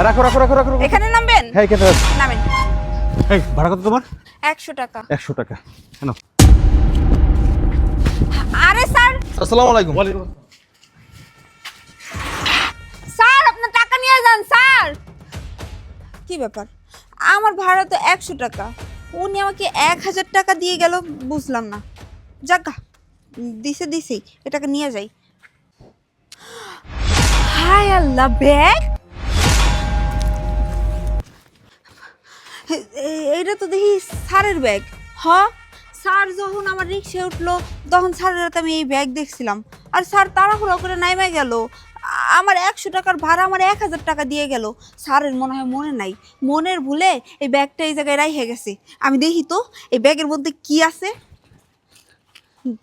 রাখো রাখো রাখো রাখো। এখানে নামবেন? হ্যাঁ এখানে রাখো। নামেন। এই ভাড়া কত তোমার? 100 টাকা। 100 টাকা। কেন? আরে স্যার, আসসালামু আলাইকুম। স্যার আপনার টাকা নিয়ে যান স্যার। কি ব্যাপার, আমার ভাড়া তো 100 টাকা, উনি আমাকে 1000 টাকা দিয়ে গেল, বুঝলাম না। যাজ্ঞা, দিছে এটাকে নিয়ে যাই। হায় আল্লাহ, ব্যাগ! এইটা তো দেখি স্যারের ব্যাগ। হ, স্যার যখন আমার রিক্সায় উঠলো তখন স্যারের হাতে আমি এই ব্যাগ দেখছিলাম। আর স্যার তাড়াহুড়ো করে নাইমা গেল, আমার 100 টাকার ভাড়া আমার 1000 টাকা দিয়ে গেল। স্যারের মনে হয় মনে নাই, মনের ভুলে এই ব্যাগটা এই জায়গায় রাইখে গেছে। আমি দেখি তো এই ব্যাগের মধ্যে কি আছে,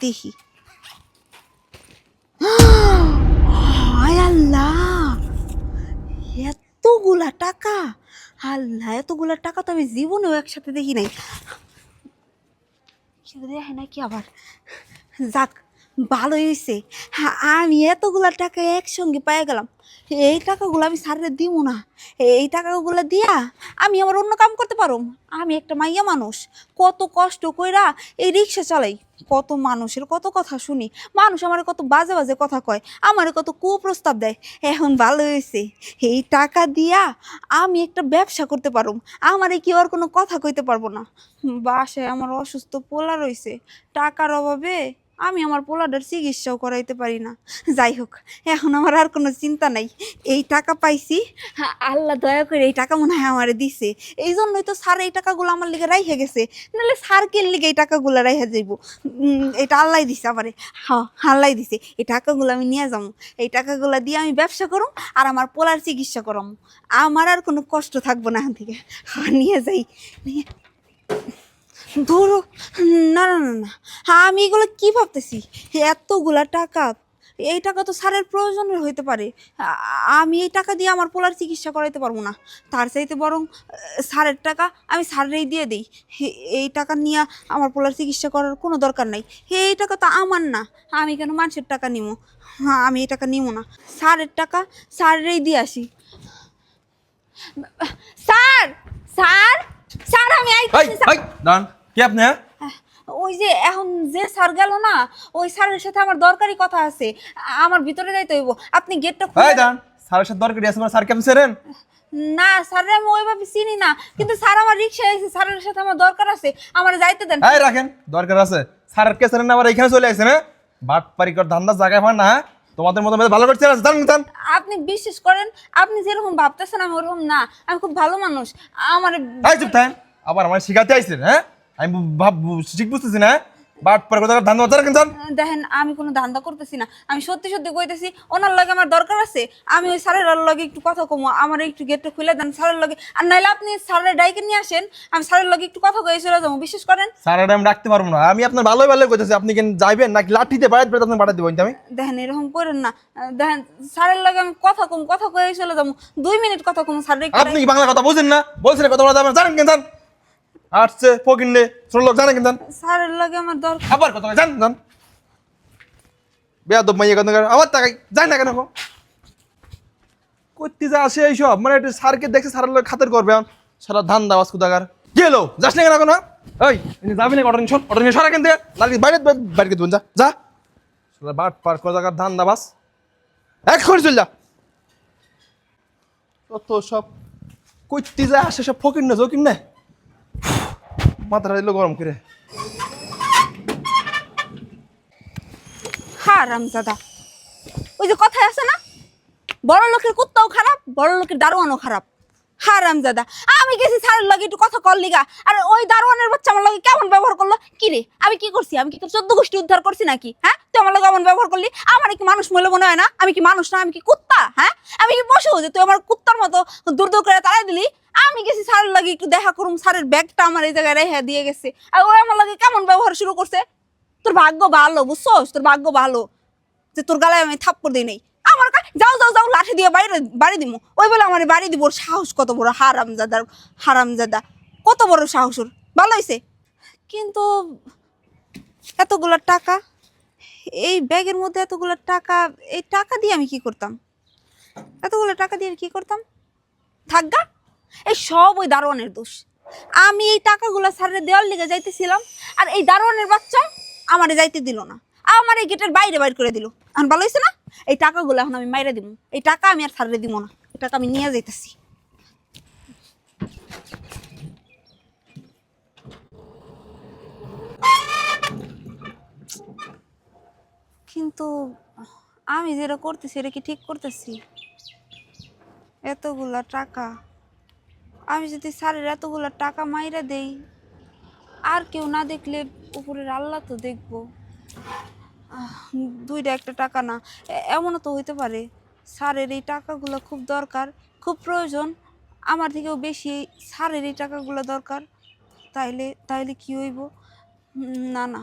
দেখি। হায় আল্লাহ, এতগুলা টাকা! আল্লাহ, এতগুলা টাকা তো আমি জীবনেও একসাথে দেখি নাই। কেউ দেখে নাকি আবার? যাক, ভালোই হয়েছে, আমি এতগুলা টাকা একসঙ্গে পেয়ে গেলাম। এই টাকাগুলো আমি স্যারের দিব না, এই টাকাগুলো দিয়া আমি আমার অন্য কাম করতে পারো। আমি একটা মাইয়া মানুষ, কত কষ্ট কইরা এই রিক্সা চালাই, কত মানুষের কত কথা শুনি, মানুষ আমার কত বাজে বাজে কথা কয়, আমার কত কুপ্রস্তাব দেয়। এখন ভালো হয়েছে, এই টাকা দিয়া আমি একটা ব্যবসা করতে পারো, আমারে কি আর কোনো কথা কইতে পারবো না। বাসায় আমার অসুস্থ পোলা রয়েছে, টাকার অভাবে আমি আমার পোলাটার চিকিৎসাও করাইতে পারি না। যাই হোক, এখন আমার আর কোনো চিন্তা নাই, এই টাকা পাইছি, আল্লাহ দয়া করে এই টাকা মনে হয় আমারে দিছে, এই জন্যই তো স্যার এই টাকাগুলো আমার লিগে রাইখে গেছে, নাহলে স্যারকে লিগে এই টাকাগুলো রাইখে যাইব। এটা আল্লাহ দিছে আমারে, হ্যাঁ আল্লাহ দিছে। এই টাকাগুলো আমি নিয়ে যাবো, এই টাকাগুলো দিয়ে আমি ব্যবসা করুম আর আমার পোলার চিকিৎসা করাম, আমার আর কোনো কষ্ট থাকবো না এখন থেকে। হ্যাঁ নিয়ে যাই, নিয়ে ধরো। না না না না, আমি এগুলো কি ভাবতেছি, এতগুলা টাকা, এই টাকা তো স্যারের প্রয়োজনের হইতে পারে, আমি এই টাকা দিয়ে আমার পোলার চিকিৎসা করাইতে পারবো না। তার চাইতে বরং স্যারের টাকা আমি স্যারেরই দিয়ে দিই, এই টাকা নিয়ে আমার পোলার চিকিৎসা করার কোনো দরকার নাই। এই টাকা তো আমার না, আমি কেন মানুষের টাকা নিব? হ্যাঁ আমি এই টাকা নিব না, স্যারের টাকা স্যারেরই দিয়ে আসি। স্যার, স্যার, স্যার আমি আইতেছি স্যার। দাঁড়ান, কি আপনি? ওই যে এখন যে স্যার গেল না, ওই স্যারের সাথে আমার দরকারি কথা আছে, আমার ভিতরে যাইতে হইব, আপনি গেটটা খুলে দাঁড়ান, স্যারের সাথে দরকারি আছে, স্যার কেমন সেরেন? না স্যার, আমি ওইভাবে চিনি না, কিন্তু স্যার আমার রিক্সায় এসে, স্যারের সাথে আমার দরকার আছে, আমার যাইতে দেন। এই রাখেন, দরকার আছে স্যারের কে সেরেন, আবার এখানে চলে আসছে না? বাট পারিকর ধান্দা জায়গায় পান না, তোমাদের মতো ভালো করছে না, জানেন জান? আপনি বিশ্বাস করেন, আপনি যেরকম ভাবতেছেন আমি ওরকম না, আমি খুব ভালো মানুষ। আমার এই চুপ থাকেন, আবার আমার শিখাতে আইছেন? হ্যাঁ, আমি ভাব শিখ বুঝতেছি না, বাট পার কথা ধান্দা জানেন জান? দেখেন, আমি কোনো ধান্দা করতেছি না, আমি সত্যি সত্যি কইতেছি, ওনার লগে আমার দরকার আছে, আমি ওই স্যারের লগে একটু কথা কমো, আমার একটু গেটটা খুলে দেন স্যারের লগে, আর নাইলে আপনি স্যারের ডাইকে নিয়ে আসেন, আমি স্যারের লগে একটু কথা কয়ে চলে যাবো, বিশ্বাস করেন। স্যারের আমি রাখতে পারবো না, আমি আপনার ভালোই ভালোই কইতেছি, আপনি কেন যাইবেন নাকি লাঠিতে বাইরে বেড়ে আপনি বাড়া দিব আমি? দেখেন এরকম করেন না, দেখেন স্যারের লগে আমি কথা কম, কথা কয়ে চলে যাবো, 2 মিনিট কথা কম স্যারের। আপনি কি বাংলা কথা বোঝেন না? বলছেন কথা বলা যাবে না, জানেন কেন জান? আসছে ফকিন্নে ছোট লোক, জানেন কেন জান? স্যারের লগে আমার দরকার। আবার কথা জান জান, বেয়াদব মাইয়া কথা আবার তাকাই যায় না কেন? করতে যা আসে এইসব, মানে একটু স্যারকে দেখছে স্যারের লোক খাতের করবে, সারা ধান দাওয়াজ কুদাগার গেলো, যাস না কেন এখন? ওই যাবি না, অটো নিয়ে অটো নিয়ে সরা কেন দিয়ে লাগি বাইরে বাইরে দেবেন, যা যা, বাট পার কোদাগার ধান দাবাস এখন চল যা। কত সব করতে যা আসে, সব ফকির না জকির না, মাথাটা দিল গরম করে। হারামজাদা, ওই যে কথায় আছে না, বড় লোকের কুত্তাও খারাপ, বড় লোকের দারোয়ানও খারাপ। হারামজাদা, আমি গেছি স্যারের লগে একটু কথা কর লিগা, আর ওই দারোয়ানের বাচ্চা আমার লগে কেমন ব্যবহার করলো। কি রে, আমি কি করছি? আমি কি তোর 14 গোষ্ঠী উদ্ধার করছি নাকি? হ্যাঁ, তুই আমার লগে কেমন ব্যবহার করলি? আমার কি মানুষ মূল্য মনে হয় না? আমি কি মানুষ না, আমি কি কুত্তা? হ্যাঁ, আমি কি পশু যে তুই আমার কুত্তার মতো দূর দূর করে তাড়াই দিলি? আমি গেছি স্যারের লগে একটু দেখা করুম, স্যারের ব্যাগটা আমার এই জায়গায় রেখে দিয়ে গেছে, আর ওই আমার লগে কেমন ব্যবহার শুরু করছে। তোর ভাগ্য ভালো, বুঝছস? তোর ভাগ্য ভালো যে তোর গালায় আমি থাপ্পড় দিই নাই। আমার যাও যাও যাও, লাঠি দিয়ে বাড়ি দিব, ওই বলে আমার বাড়ি দিব। ওর সাহস কত বড়! হারামজাদার হারামজাদা, কত বড় সাহস ওর! ভালো হয়েছে, কিন্তু এতগুলো টাকা এই ব্যাগের মধ্যে, এতগুলো টাকা, এই টাকা দিয়ে আমি কি করতাম? এতগুলো টাকা দিয়ে কি করতাম? থাকগা। এই সব ওই দারোয়ানের দোষ। আমি এই টাকাগুলো স্যারের দেওয়ার লিগে যাইতেছিলাম, আর এই দারোয়ানের বাচ্চা আমারে যাইতে দিল না, আমার এই গেটের বাইরে বাইর করে দিল। এখন ভালো হয়েছে না? এই টাকাগুলো এখন আমি মাইরা দিব। এই টাকা আমি আর স্যারের দিব না, এই টাকা আমি নিয়ে যাইতেছি। কিন্তু আমি যেটা করতেছি এটা কি ঠিক করতেছি? এতগুলা টাকা আমি যদি স্যারের এতগুলা টাকা মাইরা দেই, আর কেউ না দেখলে উপরের আল্লাহ তো দেখবো। দুইটা একটা টাকা না, এমনও তো হইতে পারে স্যারের এই টাকাগুলো খুব দরকার, খুব প্রয়োজন, আমার থেকেও বেশি স্যারের এই টাকাগুলো দরকার। তাইলে তাইলে কি হইব? না না,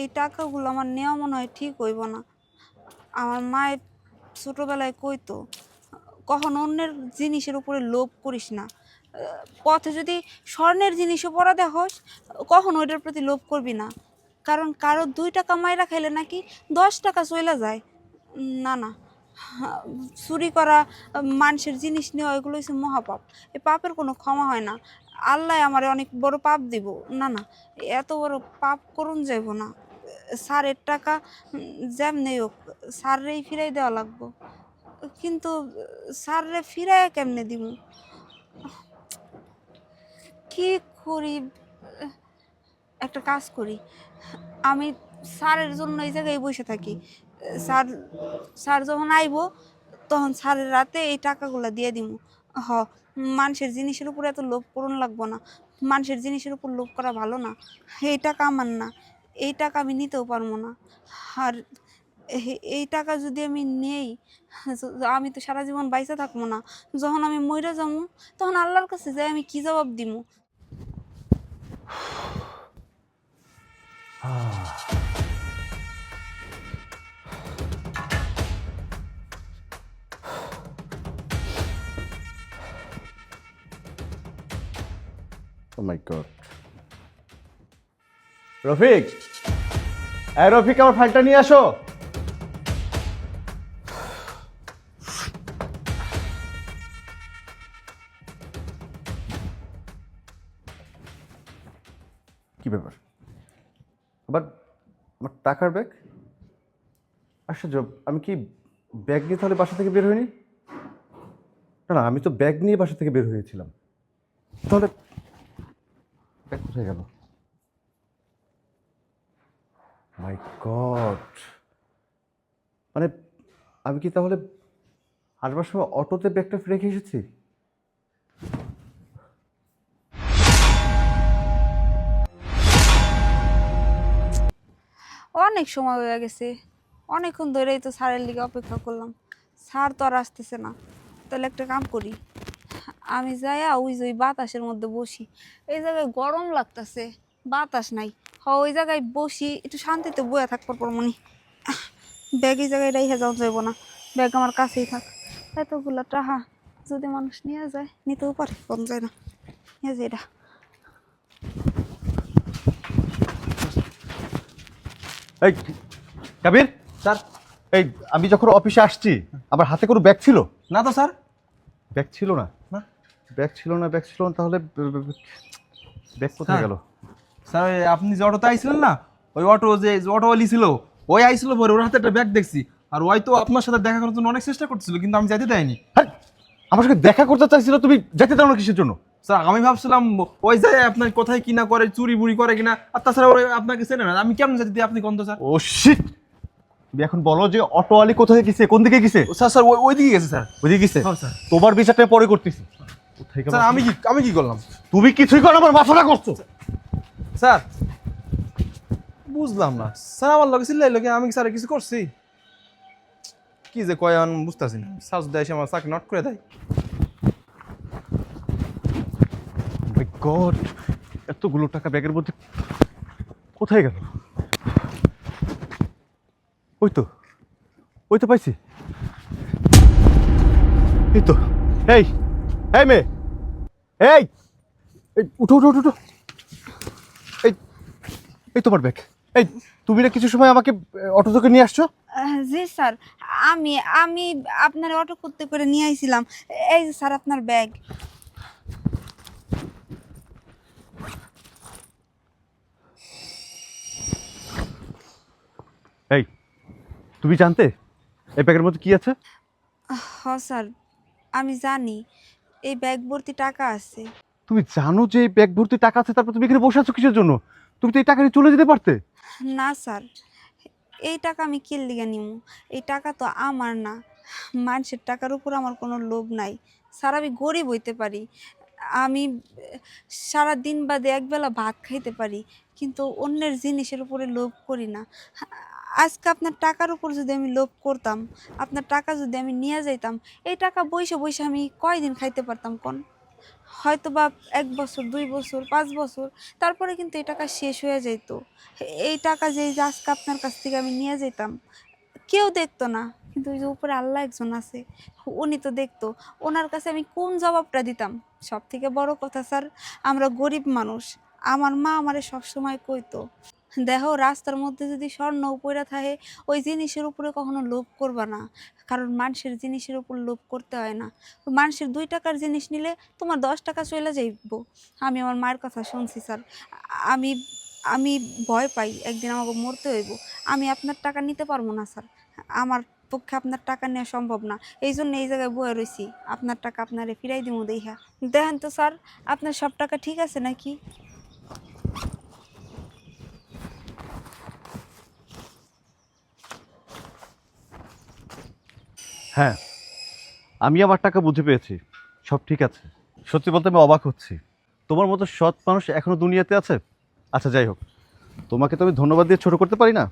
এই টাকাগুলো আমার নেওয়া মনে হয় ঠিক হইব না। আমার মায়ের ছোটোবেলায় কইতো, কখনো অন্যের জিনিসের উপরে লোভ করিস না। পথে যদি স্বর্ণের জিনিসও পরা দেখোস, কখনো ওইটার প্রতি লোভ করবি না, কারণ কারো 2 টাকা মাইরা খাইলে নাকি 10 টাকা চলে যায়। না না, চুরি করা, মানুষের জিনিস নেওয়া, এগুলো হচ্ছে মহাপাপ। এই পাপের কোনো ক্ষমা হয় না। আল্লাহ আমারে অনেক বড় পাপ দিব। না না, এত বড় পাপ করুন যাইব না। স্যারের টাকা যেমনি হোক স্যাররেই ফিরাই দেওয়া লাগবো। কিন্তু স্যাররে ফিরাইয়া কেমনে দিব? কি করি? একটা কাজ করি, আমি স্যারের জন্য এই জায়গায় বসে থাকি। স্যার স্যার যখন আইব তখন স্যারের রাতে এই টাকাগুলো দিয়ে দিব। হ, মানুষের জিনিসের উপরে এত লোভ করুন লাগবো না। মানুষের জিনিসের উপর লোভ করা ভালো না। এই টাকা আমার না, এই টাকা আমি নিতেও পারবো না। আর এই টাকা যদি আমি নেই, আমি তো সারা জীবন বাইসে থাকবো না। যখন আমি মইরা যাবো তখন আল্লাহর কাছে যাই আমি কি জবাব দিব? ও মাই গড। রফিক, এই রফিক, আমার ফাইলটা নিয়ে আসো। কি ব্যাপার? আবার আমার টাকার ব্যাগ? আশ্চর্য, আমি কি ব্যাগ নিয়ে তাহলে বাসা থেকে বের হইনি? না না, আমি তো ব্যাগ নিয়ে বাসা থেকে বের হয়েছিলাম। তাহলে ব্যাগ কোথায় গেল? মাই গড, মানে আমি কি তাহলে আসবার সময় অটোতে ব্যাগটা রেখে এসেছি? অনেক সময় হয়ে গেছে, অনেকক্ষণ ধরেই তো স্যারের লিগে অপেক্ষা করলাম, স্যার তো আর আসতেছে না। তাহলে একটা কাম করি, আমি যাইয়া ওই যে ওই বাতাসের মধ্যে বসি। এই জায়গায় গরম লাগতেছে, বাতাস নাই। ওই জায়গায় বসি, একটু শান্তিতে বয়ে থাকবার পর মনি। ব্যাগ এই জায়গায় রেখে যাওয়া যাইব না, ব্যাগ আমার কাছেই থাক। এতগুলো টাকা যদি মানুষ নিয়ে যায়, নিতেও পারে, কম যায় না, নিয়ে যায় এটা। এই কাবির স্যার, এই আমি যখন অফিসে আসছি আমার হাতে কোনো ব্যাগ ছিল না তো স্যার। ব্যাগ ছিল না? না ব্যাগ ছিল না, ব্যাগ ছিল না, তাহলে ব্যাগ কোথায় গেল? স্যার, ওই আপনি যে অটোতে আইছিলেন না, ওই অটো যে অটোওয়ালি ছিল, ওই আইছিল পরে ওর হাতে একটা ব্যাগ দেখছি। আর ওই তো আপনার সাথে দেখা করার জন্য অনেক চেষ্টা করছিল, কিন্তু আমি যাইতে দেয়নি। হ্যাঁ, আমার সাথে দেখা করতে চাইছিল, তুমি যেতে দাও না কিসের জন্য? স্যার, আমি ভাবছিলাম ওই যায় আপনার কোথায় কিনা করে, চুরি বুড়ি করে কিনা। আর তাছাড়া ওরা আপনাকে চেনে না, আমি কেমন যেতে দিই আপনি কোন তো স্যার? ও শিট, তুমি এখন বলো যে অটোওয়ালি কোথায় গেছে, কোন দিকে গেছে? স্যার স্যার ওই দিকে গেছে স্যার। ওইদিকে গেছে? হ্যাঁ স্যার। তোমার বিচারটা পরে করতেছি। কোথায় গেল? স্যার আমি কি করলাম? তুমি কিছুই করো, আমার মাথাটা করছো। স্যার বুঝলাম না স্যার, আমার লগে ছিল লোকে, আমি স্যার কিছু করছি? কি যে কয় আমি বুঝতেছি না। স্যার যদি এসে আমার চাকরি নট করে দেয়। মাই গড, এতগুলো টাকা ব্যাগের মধ্যে কোথায় গেল? ওই তো পাইছি। এই তো, এই এই মেয়ে, এই এই উঠো উঠো উঠো উঠো। এই এই তোমার ব্যাগ, এই তুমি না কিছু সময় আমাকে অটো থেকে নিয়ে আসছো? জি স্যার, আমি আমি আপনার অটো করতে করে নিয়ে আইছিলাম। এই যে স্যার আপনার ব্যাগ। এই, তুমি জানতে এই ব্যাগের মধ্যে কি আছে? স্যার, আমি জানি এই ব্যাগ ভর্তি টাকা আছে। তুমি জানো যে এই ব্যাগ ভর্তি টাকা আছে, তারপর তুমি এখানে বসে আছো কিসের জন্য? তুমি তো এই টাকা নিয়ে চলে যেতে পারতে। না স্যার, এই টাকা আমি কি লিগা নিমু? এই টাকা তো আমার না। মানুষের টাকার উপর আমার কোনো লোভ নাই। স্যার, আমি গরিব হইতে পারি, আমি সারা দিন বাদে একবেলা ভাত খাইতে পারি, কিন্তু অন্যের জিনিসের উপরে লোভ করি না। আজকে আপনার টাকার উপর যদি আমি লোভ করতাম, আপনার টাকা যদি আমি নিয়ে যাইতাম, এই টাকা বইসে বইসে আমি কয়দিন খাইতে পারতাম কোন? হয়তো বা 1 বছর, 2 বছর, 5 বছর, তারপরে কিন্তু এই টাকা শেষ হয়ে যেত। এই টাকা যে আজকে আপনার কাছ থেকে আমি নিয়ে যেতাম, কেউ দেখতো না, কিন্তু ওই যে উপরে আল্লাহ একজন আছে, উনি তো দেখতো। ওনার কাছে আমি কোন জবাবটা দিতাম? সব থেকে বড় কথা স্যার, আমরা গরিব মানুষ। আমার মা আমারে সবসময় কইতো, দেখো রাস্তার মধ্যে যদি স্বর্ণ পইড়া থাকে, ওই জিনিসের উপরে কখনো লোভ করবা না, কারণ মানুষের জিনিসের উপর লোভ করতে হয় না। মানুষের 2 টাকার জিনিস নিলে তোমার 10 টাকা চলে যাইব। আমি আমার মায়ের কথা শুনছি স্যার। আমি আমি ভয় পাই একদিন আমাকে মরতে হইব। আমি আপনার টাকা নিতে পারবো না স্যার। আমার পক্ষে আপনার টাকা নেওয়া সম্ভব না। এই জন্য এই জায়গায় বয়ে রইছি, আপনার টাকা আপনারে ফিরাই দিব দেইহা। দেখেন তো স্যার, আপনার সব টাকা ঠিক আছে নাকি? হ্যাঁ, আমি আমার টাকা বুঝে পেয়েছি, সব ঠিক আছে। সত্যি বলতে আমি অবাক হচ্ছি, তোমার মতো সৎ মানুষ এখনো দুনিয়াতে আছে। আচ্ছা যাই হোক, তোমাকে তো আমি ধন্যবাদ দিয়ে ছোট করতে পারি না।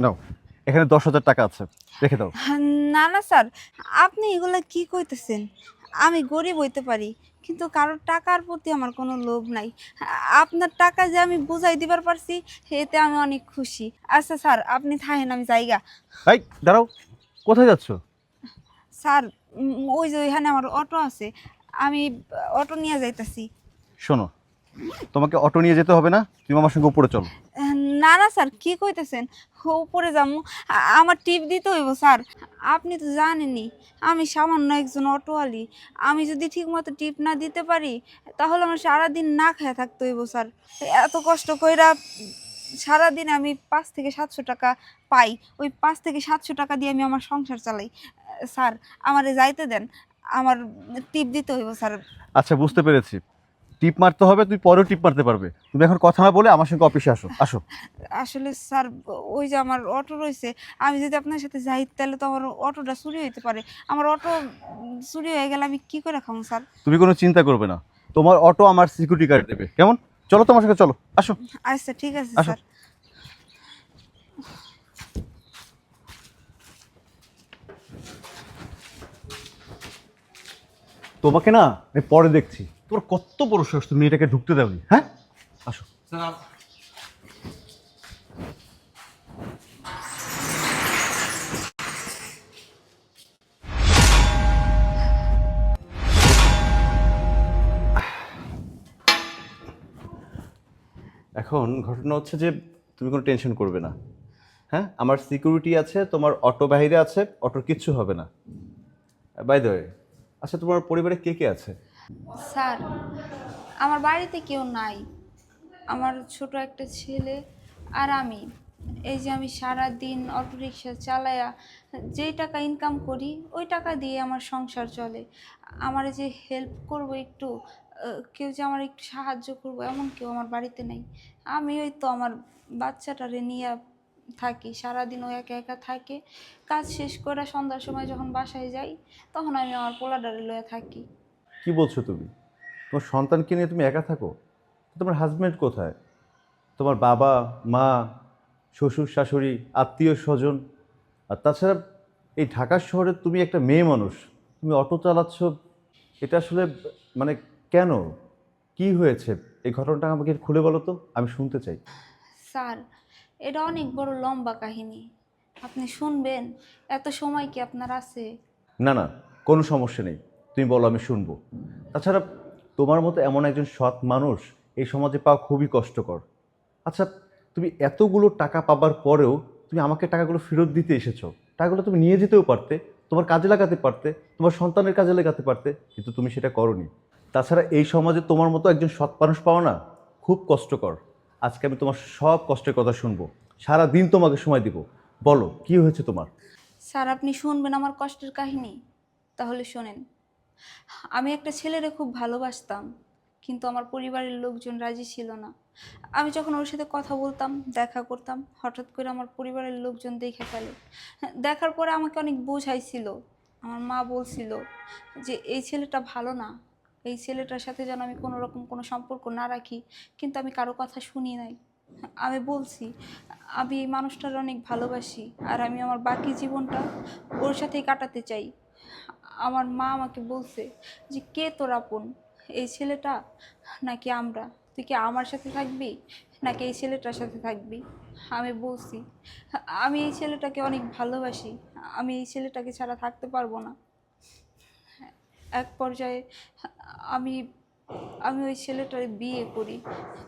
নাও, এখানে 10,000 টাকা আছে, রেখে দাও। না না স্যার, আপনি এগুলা কি কইতেছেন? আমি গরিব হইতে পারি, কিন্তু কারোর টাকার প্রতি আমার কোনো লোভ নাই। আপনার টাকা যে আমি বুঝাই দিবার পারছি, এতে আমি অনেক খুশি। আচ্ছা স্যার, আপনি থাকেন, আমি যাইগা। এই দাঁড়াও, কোথায় যাচ্ছ? স্যার, ওই যে ওইখানে আমার অটো আছে, আমি অটো নিয়ে যাইতাছি। শোনো, তোমাকে অটো নিয়ে যেতে হবে না, তুমি আমার সঙ্গে উপরে চলো। না না স্যার, কি কইতেছেন? উপরে যাবো? আমার টিপ দিতে হইব স্যার। আপনি তো জানেনই আমি সামান্য একজন অটোওয়ালি। আমি যদি ঠিকমতো টিপ না দিতে পারি, তাহলে আমার সারাদিন না খেয়ে থাকতে হইব স্যার। এত কষ্ট কইরা সারাদিন আমি 5 থেকে 700 টাকা পাই। ওই 5 থেকে 700 টাকা দিয়ে আমি আমার সংসার চালাই। স্যার, আমারে যাইতে দেন, আমার টিপ দিতে হইব স্যার। আচ্ছা বুঝতে পেরেছি, টিপ মারতে হবে, তুমি পরেও টিপ মারতে পারবে। তুমি এখন কথা না বলে আমার সঙ্গে অফিসে আসো, আসো। আসলে স্যার, ওই যে আমার অটো রয়েছে, আমি যদি আপনার সাথে যাই তাহলে তো আমার অটোটা চুরি হইতে পারে। আমার অটো চুরি হয়ে গেলে আমি কি করে খাবো স্যার? তুমি কোনো চিন্তা করবে না, তোমার অটো আমার সিকিউরিটি গার্ড দেবে, কেমন? চলো তোমার সঙ্গে, চলো, আসো। আচ্ছা ঠিক আছে আসো। স্যার। তোমাকে না আমি পরে দেখছি, তোমার কত বড় সাহস, তুমি এটাকে ঢুকতে দাওনি। হ্যাঁ, আসো। স্যার, এখন ঘটনা হচ্ছে যে তুমি কোনো টেনশন করবে না। হ্যাঁ, আমার সিকিউরিটি আছে, তোমার অটো বাইরে আছে, অটোর কিচ্ছু হবে না। বাই দ্য ওয়ে, আচ্ছা তোমার পরিবারে কে কে আছে? স্যার, আমার বাড়িতে কেউ নাই। আমার ছোট একটা ছেলে আর আমি। এই যে আমি সারা দিন অটোরিকশা চালায়া যেই টাকা ইনকাম করি, ওই টাকা দিয়ে আমার সংসার চলে। আমার যে হেল্প করব একটু, কেউ যে আমার একটু সাহায্য করবো, এমন কেউ আমার বাড়িতে নেই। আমি ওই তো আমার বাচ্চাটারে নিয়ে থাকি, সারাদিন ও একা একা থাকে। কাজ শেষ করে সন্ধ্যার সময় যখন বাসায় যাই, তখন আমি আমার পোলাডারে লয়ে থাকি। কি বলছো তুমি? তোমার সন্তানকে নিয়ে তুমি একা থাকো? তোমার হাজব্যান্ড কোথায়? তোমার বাবা মা, শ্বশুর শাশুড়ি, আত্মীয় স্বজন? আর তাছাড়া এই ঢাকা শহরে তুমি একটা মেয়ে মানুষ, তুমি অটো চালাচ্ছ, এটা আসলে মানে কেন, কি হয়েছে? এই ঘটনাটা আমাকে খুলে বলো তো, আমি শুনতে চাই। স্যার, এটা অনেক বড় লম্বা কাহিনী, আপনি শুনবেন? এত সময় কি আপনার আছে? না না, কোনো সমস্যা নেই, তুমি বলো, আমি শুনবো। তাছাড়া তোমার মতো এমন একজন সৎ মানুষ এই সমাজে পাওয়া খুবই কষ্টকর। আচ্ছা, তুমি এতগুলো টাকা পাবার পরেও তুমি আমাকে টাকাগুলো ফেরত দিতে এসেছো। টাকাগুলো তুমি নিয়ে যেতেও পারতে, তোমার কাজে লাগাতে পারতে, তোমার সন্তানের কাজে লাগাতে পারতে, কিন্তু তুমি সেটা করোনি। তাছাড়া এই সমাজে তোমার মতো একজন সৎ মানুষ পাওয়া না খুব কষ্টকর। আজকে আমি তোমার সব কষ্টের কথা শুনবো, সারা দিন তোমাকে সময় দিব। বলো কি হয়েছে তোমার? স্যার, আপনি শুনবেন আমার কষ্টের কাহিনী? তাহলে শোনেন। আমি একটা ছেলেরে খুব ভালোবাসতাম, কিন্তু আমার পরিবারের লোকজন রাজি ছিল না। আমি যখন ওর সাথে কথা বলতাম, দেখা করতাম, হঠাৎ করে আমার পরিবারের লোকজন দেখে ফেলে। দেখার পরে আমাকে অনেক বোঝাইছিল। আমার মা বলছিল যে এই ছেলেটা ভালো না, এই ছেলেটার সাথে যেন আমি কোনো রকম কোনো সম্পর্ক না রাখি, কিন্তু আমি কারো কথা শুনি নাই। আমি বলছি আমি এই মানুষটার অনেক ভালোবাসি, আর আমি আমার বাকি জীবনটা ওর সাথেই কাটাতে চাই। আমার মা আমাকে বলছে যে কে তোর আপন, এই ছেলেটা নাকি আমরা? তুই কি আমার সাথে থাকবি নাকি এই ছেলেটার সাথে থাকবি? আমি বলছি আমি এই ছেলেটাকে অনেক ভালোবাসি, আমি এই ছেলেটাকে ছাড়া থাকতে পারবো না। এক পর্যায়ে আমি আমি ওই ছেলেটার বিয়ে করি।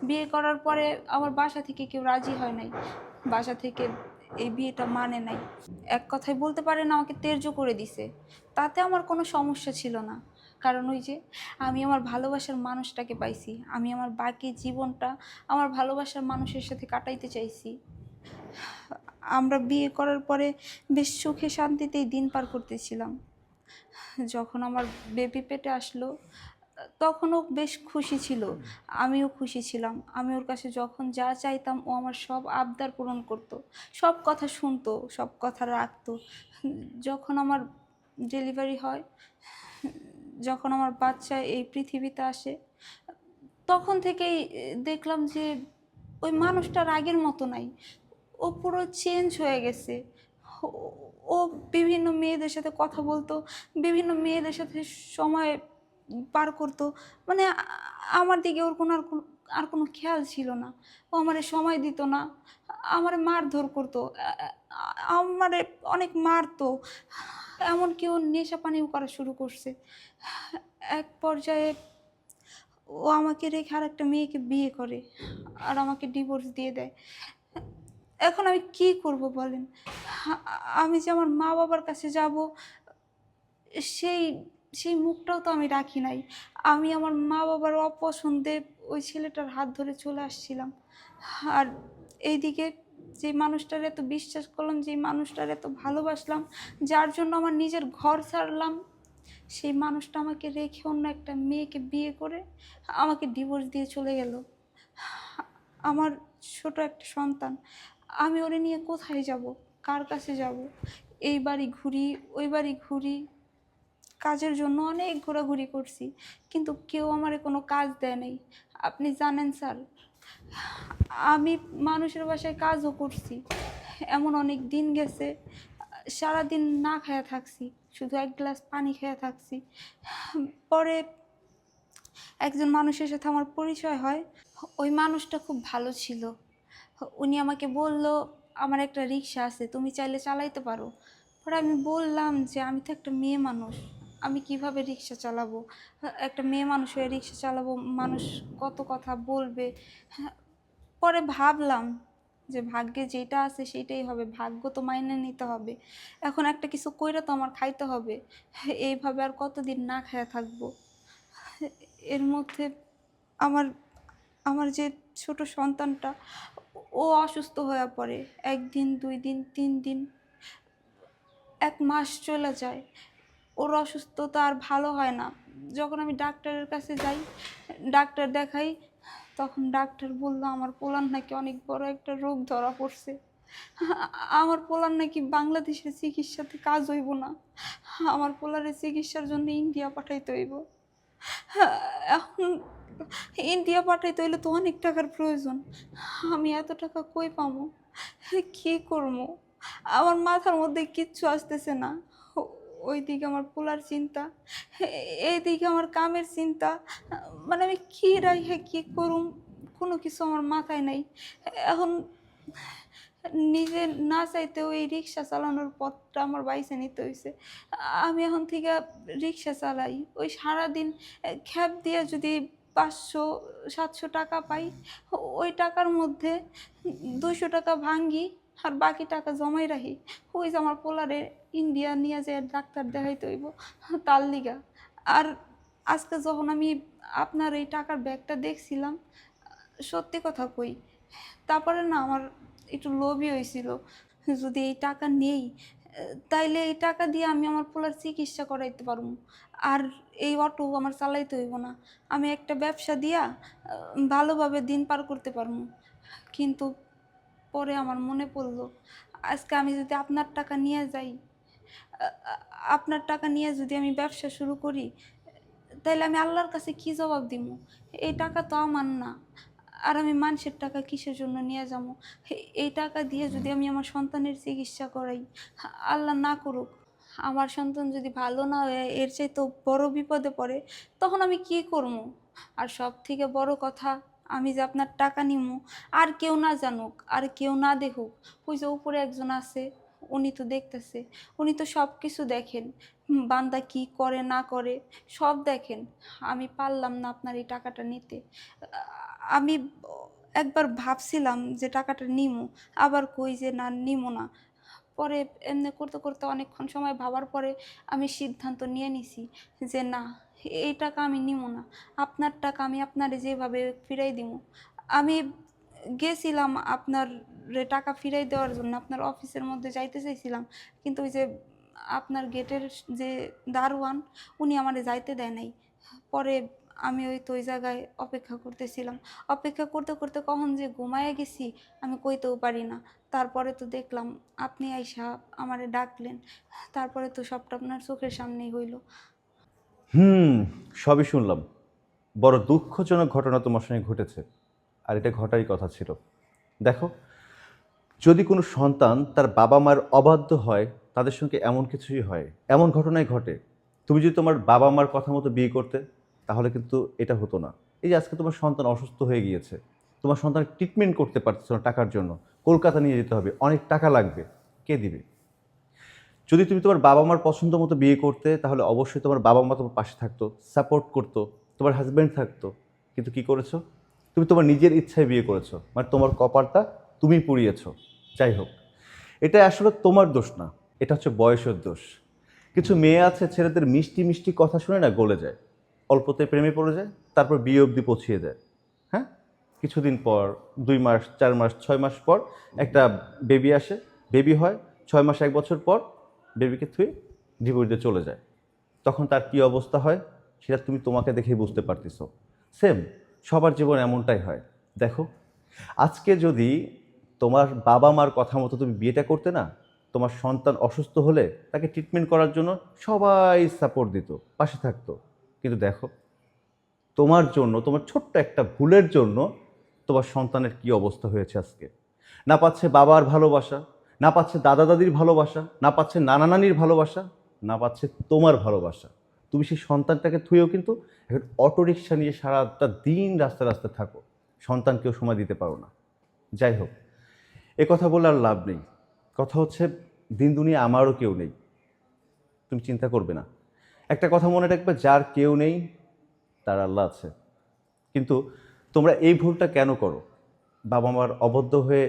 বিয়ে করার পরে আমার বাসা থেকে কেউ রাজি হয় নাই, বাসা থেকে এই বিয়েটা মানে নাই। এক কথায় বলতে পারেন আমাকে ত্যায্য করে দিছে। তাতে আমার কোনো সমস্যা ছিল না, কারণ ওই যে আমি আমার ভালোবাসার মানুষটাকে পাইছি। আমি আমার বাকি জীবনটা আমার ভালোবাসার মানুষের সাথে কাটাইতে চাইছি। আমরা বিয়ে করার পরে বেশ সুখে শান্তিতেই দিন পার করতেছিলাম। যখন আমার বেবি পেটে আসলো, তখনও বেশ খুশি ছিল, আমিও খুশি ছিলাম। আমি ওর কাছে যখন যা চাইতাম ও আমার সব আবদার পূরণ করতো, সব কথা শুনতো, সব কথা রাখতো। যখন আমার ডেলিভারি হয়, যখন আমার বাচ্চা এই পৃথিবীতে আসে, তখন থেকেই দেখলাম যে ওই মানুষটার আগের মতো নাই। ও পুরো চেঞ্জ হয়ে গেছে। ও- ও বিভিন্ন মেয়েদের সাথে কথা বলতো, বিভিন্ন মেয়েদের সাথে সময় পার করতো। মানে আমার দিকে ওর কোনো আর কোনো খেয়াল ছিল না। ও আমারে সময় দিত না, আমারে মারধর করতো, আমারে অনেক মারতো। এমনকি ও নেশা পানিও করা শুরু করছে। এক পর্যায়ে ও আমাকে রেখে আর একটা মেয়েকে বিয়ে করে, আর আমাকে ডিভোর্স দিয়ে দেয়। এখন আমি কি করব বলেন? আমি যে আমার মা বাবার কাছে যাব, সেই সেই মুখটাও তো আমি রাখি নাই। আমি আমার মা বাবার অপছন্দে ওই ছেলেটার হাত ধরে চলে আসছিলাম। আর এইদিকে যে মানুষটার এত বিশ্বাস করলাম, যে মানুষটার এত ভালোবাসলাম, যার জন্য আমার নিজের ঘর ছাড়লাম, সেই মানুষটা আমাকে রেখে অন্য একটা মেয়েকে বিয়ে করে আমাকে ডিভোর্স দিয়ে চলে গেল। আমার ছোট একটা সন্তান, আমি ওরে নিয়ে কোথায় যাব, কার কাছে যাব? এই বাড়ি ঘুরি, ওই বাড়ি ঘুরি, কাজের জন্য অনেক ঘোরাঘুরি করছি, কিন্তু কেউ আমারে কোনো কাজ দেয় নাই। আপনি জানেন স্যার, আমি মানুষের বাসায় কাজও করছি, এমন অনেক দিন গেছে সারাদিন না খেয়ে থাকছি, শুধু এক গ্লাস পানি খেয়ে থাকছি। পরে একজন মানুষের সাথে আমার পরিচয় হয়। ওই মানুষটা খুব ভালো ছিল। উনি আমাকে বলল আমার একটা রিক্সা আছে, তুমি চাইলে চালাইতে পারো। পরে আমি বললাম যে আমি তো একটা মেয়ে মানুষ, আমি কিভাবে রিক্সা চালাবো? একটা মেয়ে মানুষ হয়ে রিক্সা চালাবো, মানুষ কত কথা বলবে। পরে ভাবলাম যে ভাগ্যে যেটা আছে সেটাই হবে, ভাগ্য তো মাইনে নিতে হবে। এখন একটা কিছু কইরা তো আমার খাইতে হবে, এইভাবে আর কতদিন না খায়া থাকবো? এর মধ্যে আমার আমার যে ছোট সন্তানটা, ও অসুস্থ হয়ে পড়ে। একদিন, 2 দিন, 3 দিন, 1 মাস চলে যায়। ওর অসুস্থতা আর ভালো হয় না। যখন আমি ডাক্তারের কাছে যাই, ডাক্তার দেখাই, তখন ডাক্তার বলল আমার পোলার নাকি অনেক বড় একটা রোগ ধরা পড়ছে। আমার পোলার নাকি বাংলাদেশের চিকিৎসাতে কাজ হইব না, আমার পোলারের চিকিৎসার জন্য ইন্ডিয়া পাঠাইতে হইব। এখন ইন্ডিয়া পাঠাইতে হইলে তো অনেক টাকার প্রয়োজন। আমি এত টাকা কই পাবো? কি করবো? আমার মাথার মধ্যে কিচ্ছু আসতেছে না। ওইদিকে আমার পোলার চিন্তা, এইদিকে আমার কামের চিন্তা। মানে আমি কি রাইখে কি করুম, কোনো কিছু আমার মাথায় নাই। এখন নিজে না চাইতেও এই রিক্সা চালানোর পথটা আমার বাইছে নিতে হয়েছে। আমি এখন থেকে রিক্সা চালাই, ওই সারাদিন খ্যাপ দিয়ে যদি 500-700 টাকা পাই, ওই টাকার মধ্যে 200 টাকা ভাঙ্গি আর বাকি টাকা জমাই রাখি। ওই যে আমার পোলারে ইন্ডিয়া নিয়ে যায় ডাক্তার দেখাইতে হইব তার লিগা। আর আজকে যখন আমি আপনার এই টাকার ব্যাগটা দেখছিলাম, সত্যি কথা কই, তারপরে না আমার একটু লোভই হয়েছিল, যদি এই টাকা নেই তাইলে এই টাকা দিয়ে আমি আমার পোলার চিকিৎসা করাইতে পারবো, আর এই অটো আমার চালাইতে হইব না, আমি একটা ব্যবসা দিয়া ভালোভাবে দিন পার করতে পারবো। কিন্তু পরে আমার মনে পড়লো, আজকে আমি যদি আপনার টাকা নিয়ে যাই, আপনার টাকা নিয়ে যদি আমি ব্যবসা শুরু করি, তাইলে আমি আল্লাহর কাছে কি জবাব দিব? এই টাকা তো আমার না, আর আমি মানুষের টাকা কিসের জন্য নিয়ে যাবো? এই টাকা দিয়ে যদি আমি আমার সন্তানের চিকিৎসা করাই, আল্লাহ না করুক আমার সন্তান যদি ভালো না হয়, এর চাই তো বড় বিপদে পড়ে, তখন আমি কি করবো? আর সব থেকে বড় কথা, আমি যে আপনার টাকা নিমু, আর কেউ না জানুক, আর কেউ না দেখুক, ওই যে উপরে একজন আছে, উনি তো দেখতেছে, উনি তো সব কিছু দেখেন, বান্দা কি করে না করে সব দেখেন। আমি পারলাম না আপনার এই টাকাটা নিতে। আমি একবার ভাবছিলাম যে টাকাটা নিমু, আবার কই যে না নিমু না। পরে এমনি করতে করতে অনেকক্ষণ সময় ভাবার পরে আমি সিদ্ধান্ত নিয়ে নিছি যে না, এই টাকা আমি নিমু না, আপনার টাকা আমি আপনারে যেভাবে ফিরাই দিব। আমি গেছিলাম আপনার টাকা ফিরাই দেওয়ার জন্য, আপনার অফিসের মধ্যে যাইতে চাইছিলাম, কিন্তু ওই যে আপনার গেটের যে দারোয়ান, উনি আমারে যাইতে দেয় নাই। পরে আমি ওই তো ওই জায়গায় অপেক্ষা করতেছিলাম, অপেক্ষা করতে করতে কখন যে ঘুমায় গেছি আমি কইতেও পারি না। তারপরে তো দেখলাম আপনি আইসা আমারে ডাকলেন, তারপরে তো সবটা আপনার চোখের সামনেই হইল। সবই শুনলাম। বড় দুঃখজনক ঘটনা তোমার সঙ্গে ঘটেছে, আর এটা ঘটারই কথা ছিল। দেখো, যদি কোনো সন্তান তার বাবা মার অবাধ্য হয়, তাদের সঙ্গে এমন কিছুই হয়, এমন ঘটনাই ঘটে। তুমি যদি তোমার বাবা মার কথা মতো বিয়ে করতে, তাহলে কিন্তু এটা হতো না। এই যে আজকে তোমার সন্তান অসুস্থ হয়ে গিয়েছে, তোমার সন্তান ট্রিটমেন্ট করতে পারছো না টাকার জন্য, কলকাতা নিয়ে যেতে হবে, অনেক টাকা লাগবে, কে দিবে? যদি তুমি তোমার বাবা মার পছন্দ মতো বিয়ে করতে, তাহলে অবশ্যই তোমার বাবা মা তোমার পাশে থাকতো, সাপোর্ট করতো, তোমার হাজব্যান্ড থাকতো। কিন্তু কি করেছো? তুমি তোমার নিজের ইচ্ছায় বিয়ে করেছো, মানে তোমার কপালটা তুমি পুড়িয়েছো। যাই হোক, এটা আসলে তোমার দোষ না, এটা হচ্ছে বয়সের দোষ। কিছু মেয়ে আছে ছেলেদের মিষ্টি মিষ্টি কথা শুনে না গলে যায়, অল্পতে প্রেমে পড়ে যায়, তারপর বিয়ে অবধি পৌঁছিয়ে যায়। হ্যাঁ, কিছুদিন পর 2 মাস 4 মাস 6 মাস পর একটা বেবি আসে, বেবি হয়, 6 মাস 1 বছর পর বেবিকে থুয়ে ডিভোর্স দিয়ে চলে যায়। তখন তার কি অবস্থা হয় সেটা তুমি তোমাকে দেখেই বুঝতে পারতেছো। সেম, সবার জীবন এমনটাই হয়। দেখো, আজকে যদি তোমার বাবা মার কথা মতো তুমি বিয়েটা করতে না, তোমার সন্তান অসুস্থ হলে তাকে ট্রিটমেন্ট করার জন্য সবাই সাপোর্ট দিত, পাশে থাকতো। কিন্তু দেখো, তোমার জন্য, তোমার ছোট্ট একটা ভুলের জন্য তোমার সন্তানের কি অবস্থা হয়েছে আজকে। না পাচ্ছে বাবার ভালোবাসা, না পাচ্ছে দাদা দাদির ভালোবাসা, না পাচ্ছে নানা নানির ভালোবাসা, না পাচ্ছে তোমার ভালোবাসা। তুমি সেই সন্তানটাকে থুয়েও কিন্তু এখন অটোরিকশা নিয়ে সারাটা দিন রাস্তা রাস্তা থাকো, সন্তানকেও সময় দিতে পারো না। যাই হোক, এ কথা বলে আর লাভ নেই। কথা হচ্ছে, দিন দুনিয়া আমারও কেউ নেই, তুমি চিন্তা করবে না। একটা কথা মনে রাখবে, যার কেউ নেই তার আল্লাহ আছে। কিন্তু তোমরা এই ভুলটা কেন করো? বাবা মার অবদ্ধ হয়ে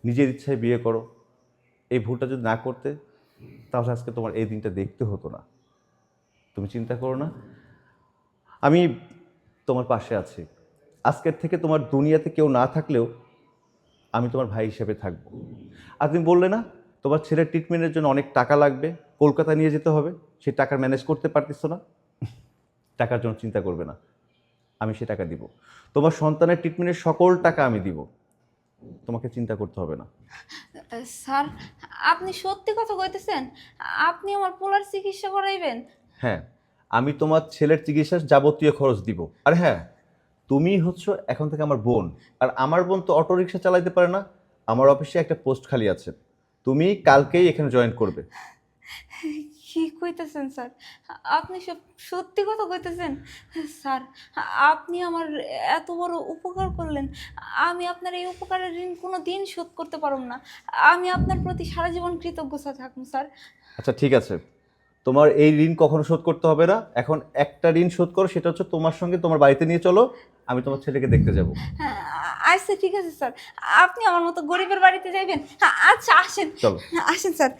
নিজের ইচ্ছায় বিয়ে করো। এই ভুলটা যদি না করতে, তাহলে আজকে তোমার এই দিনটা দেখতে হতো না। তুমি চিন্তা করো না, আমি তোমার পাশে আছি। আজকের থেকে তোমার দুনিয়াতে কেউ না থাকলেও আমি তোমার ভাই হিসেবে থাকবো। আর তুমি বললে না, তোমার ছেলের ট্রিটমেন্টের জন্য অনেক টাকা লাগবে, কলকাতা নিয়ে যেতে হবে, সেই টাকার ম্যানেজ করতে পারতেছো না। টাকার জন্য চিন্তা করবে না, আমি সে টাকা দিব। তোমার সন্তানের ট্রিটমেন্টের সকল টাকা আমি দিব, তোমাকে চিন্তা করতে হবে না। স্যার, আপনি সত্যি কথা কইতেছেন? আপনি আমার পোলার চিকিৎসা করাইবেন? হ্যাঁ, আমি তোমার ছেলের চিকিৎসার যাবতীয় খরচ দিব। আর হ্যাঁ, তুমি হচ্ছে এখন থেকে আমার বোন, আর আমার বোন তো অটোরিকশা চালাইতে পারে না। আমার অফিসে একটা পোস্ট খালি আছে, তুমি কালকেই এখানে জয়েন করবে। কি কইতেছেন স্যার? আপনি সব সত্যি কথা কইতেছেন? স্যার, আপনি আমার এত বড় উপকার করলেন, আমি আপনার এই উপকারের ঋণ কোনো দিন শোধ করতে পারব না। আমি আপনার প্রতি সারা জীবন কৃতজ্ঞতা থাকবো স্যার। আচ্ছা ঠিক আছে, তোমার এই ঋণ কখনো শোধ করতে হবে না। এখন একটা ঋণ শোধ করো, সেটা হচ্ছে তোমার সঙ্গে তোমার বাড়িতে নিয়ে চলো, আমি তোমার ছেলেকে দেখতে যাব। আচ্ছা ঠিক আছে স্যার, আপনি আমার মতো গরিবের বাড়িতে যাইবেন? আচ্ছা আসেন, চলো। আসেন স্যার।